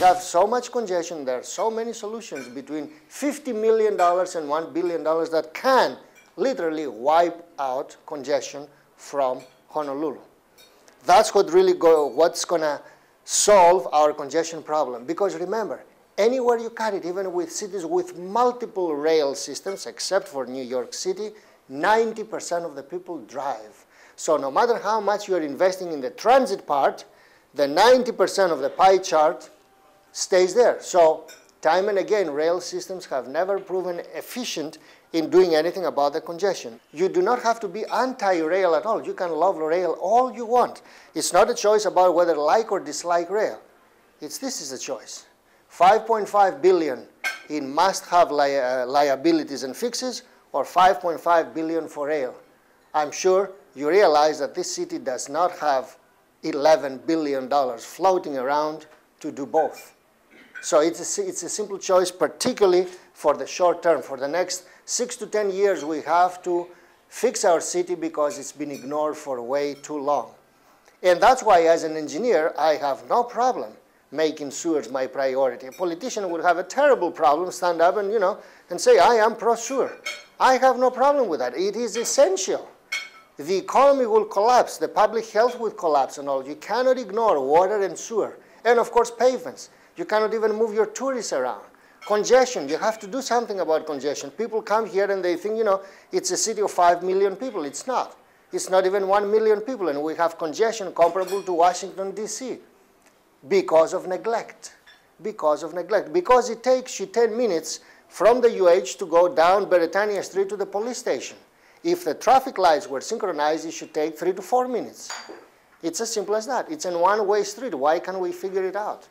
have so much congestion, there are so many solutions between $50 million and $1 billion that can literally wipe out congestion from Honolulu. That's what really what's going to solve our congestion problem. Because remember, anywhere you cut it, even with cities with multiple rail systems, except for New York City, 90% of the people drive. So no matter how much you are investing in the transit part, the 90% of the pie chart stays there. So time and again, rail systems have never proven efficient in doing anything about the congestion. You do not have to be anti-rail at all. You can love rail all you want. It's not a choice about whether like or dislike rail. This is a choice. 5.5 billion in must-have liabilities and fixes, or 5.5 billion for rail. I'm sure you realize that this city does not have $11 billion floating around to do both. So it's a simple choice, particularly for the short term. For the next 6 to 10 years, we have to fix our city because it's been ignored for way too long. And that's why, as an engineer, I have no problem making sewers my priority. A politician would have a terrible problem, stand up and, and say, I am pro-sewer. I have no problem with that. It is essential. The economy will collapse. The public health will collapse and all. You cannot ignore water and sewer. And, of course, pavements. You cannot even move your tourists around. Congestion, you have to do something about congestion. People come here and they think, it's a city of 5 million people. It's not. It's not even 1 million people, and we have congestion comparable to Washington, D.C. because of neglect. Because of neglect. Because it takes you 10 minutes from the UH to go down Beretania Street to the police station. If the traffic lights were synchronized, it should take 3 to 4 minutes. It's as simple as that. It's a one-way street. Why can't we figure it out?